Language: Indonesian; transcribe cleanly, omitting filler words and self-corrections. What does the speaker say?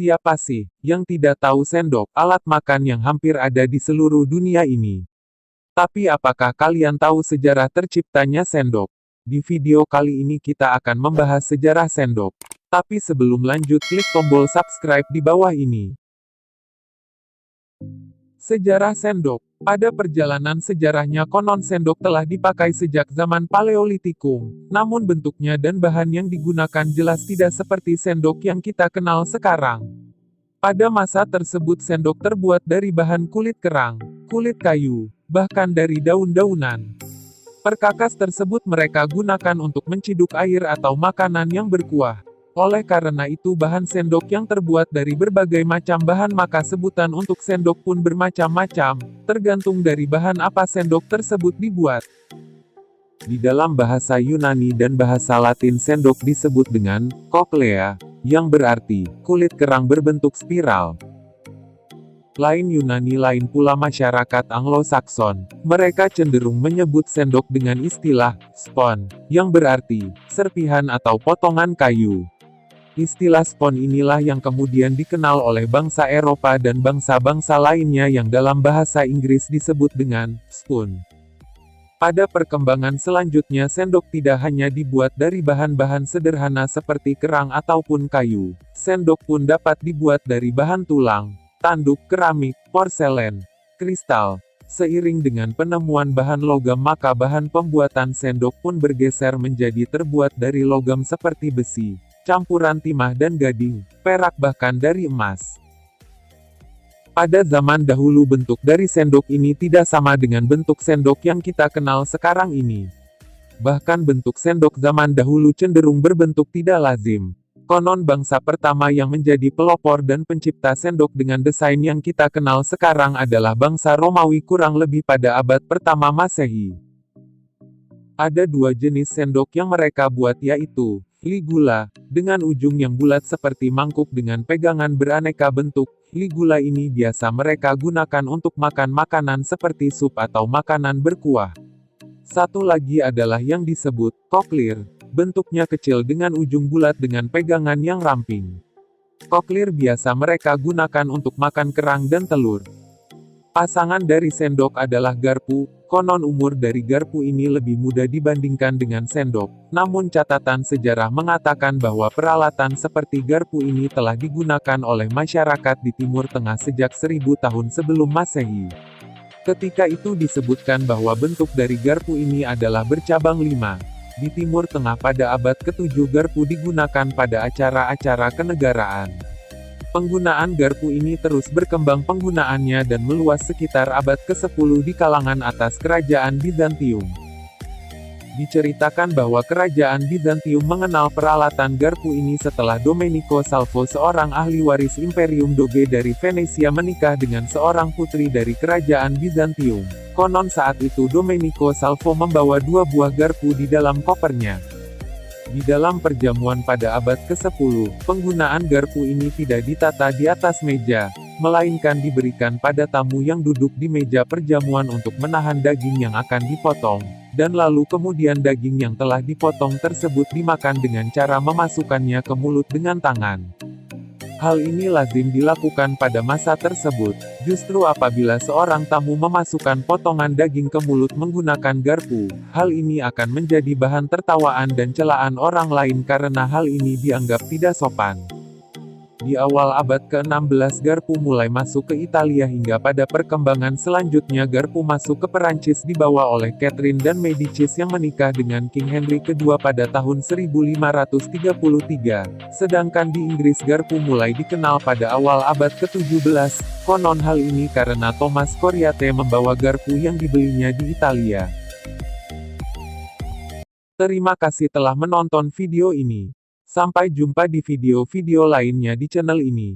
Siapa sih yang tidak tahu sendok, alat makan yang hampir ada di seluruh dunia ini? Tapi apakah kalian tahu sejarah terciptanya sendok? Di video kali ini kita akan membahas sejarah sendok. Tapi sebelum lanjut, klik tombol subscribe di bawah ini. Sejarah sendok. Pada perjalanan sejarahnya konon sendok telah dipakai sejak zaman Paleolitikum, namun bentuknya dan bahan yang digunakan jelas tidak seperti sendok yang kita kenal sekarang. Pada masa tersebut sendok terbuat dari bahan kulit kerang, kulit kayu, bahkan dari daun-daunan. Perkakas tersebut mereka gunakan untuk menciduk air atau makanan yang berkuah. Oleh karena itu bahan sendok yang terbuat dari berbagai macam bahan, maka sebutan untuk sendok pun bermacam-macam, tergantung dari bahan apa sendok tersebut dibuat. Di dalam bahasa Yunani dan bahasa Latin sendok disebut dengan cochlea, yang berarti kulit kerang berbentuk spiral. Lain Yunani lain pula masyarakat Anglo-Sakson, mereka cenderung menyebut sendok dengan istilah spon, yang berarti serpihan atau potongan kayu. Istilah spon inilah yang kemudian dikenal oleh bangsa Eropa dan bangsa-bangsa lainnya yang dalam bahasa Inggris disebut dengan spoon. Pada perkembangan selanjutnya sendok tidak hanya dibuat dari bahan-bahan sederhana seperti kerang ataupun kayu. Sendok pun dapat dibuat dari bahan tulang, tanduk, keramik, porselen, kristal. Seiring dengan penemuan bahan logam maka bahan pembuatan sendok pun bergeser menjadi terbuat dari logam seperti besi, campuran timah dan gading, perak bahkan dari emas. Pada zaman dahulu bentuk dari sendok ini tidak sama dengan bentuk sendok yang kita kenal sekarang ini. Bahkan bentuk sendok zaman dahulu cenderung berbentuk tidak lazim. Konon bangsa pertama yang menjadi pelopor dan pencipta sendok dengan desain yang kita kenal sekarang adalah bangsa Romawi kurang lebih pada abad pertama Masehi. Ada dua jenis sendok yang mereka buat, yaitu ligula, dengan ujung yang bulat seperti mangkuk dengan pegangan beraneka bentuk. Ligula ini biasa mereka gunakan untuk makan makanan seperti sup atau makanan berkuah. Satu lagi adalah yang disebut cochlea, bentuknya kecil dengan ujung bulat dengan pegangan yang ramping. Cochlea biasa mereka gunakan untuk makan kerang dan telur. Pasangan dari sendok adalah garpu. Konon umur dari garpu ini lebih muda dibandingkan dengan sendok, namun catatan sejarah mengatakan bahwa peralatan seperti garpu ini telah digunakan oleh masyarakat di Timur Tengah sejak 1000 tahun sebelum Masehi. Ketika itu disebutkan bahwa bentuk dari garpu ini adalah bercabang 5. Di Timur Tengah pada abad ke-7 garpu digunakan pada acara-acara kenegaraan. Penggunaan garpu ini terus berkembang penggunaannya dan meluas sekitar abad ke-10 di kalangan atas kerajaan Bizantium. Diceritakan bahwa kerajaan Bizantium mengenal peralatan garpu ini setelah Domenico Salvo, seorang ahli waris Imperium Doge dari Venesia, menikah dengan seorang putri dari kerajaan Bizantium. Konon saat itu Domenico Salvo membawa 2 buah garpu di dalam kopernya. Di dalam perjamuan pada abad ke-10, penggunaan garpu ini tidak ditata di atas meja, melainkan diberikan pada tamu yang duduk di meja perjamuan untuk menahan daging yang akan dipotong, dan lalu kemudian daging yang telah dipotong tersebut dimakan dengan cara memasukkannya ke mulut dengan tangan. Hal ini lazim dilakukan pada masa tersebut. Justru apabila seorang tamu memasukkan potongan daging ke mulut menggunakan garpu, hal ini akan menjadi bahan tertawaan dan celaan orang lain karena hal ini dianggap tidak sopan. Di awal abad ke-16 garpu mulai masuk ke Italia hingga pada perkembangan selanjutnya garpu masuk ke Perancis dibawa oleh Catherine dan Medicis yang menikah dengan King Henry II pada tahun 1533. Sedangkan di Inggris garpu mulai dikenal pada awal abad ke-17. Konon hal ini karena Thomas Coriate membawa garpu yang dibelinya di Italia. Terima kasih telah menonton video ini. Sampai jumpa di video-video lainnya di channel ini.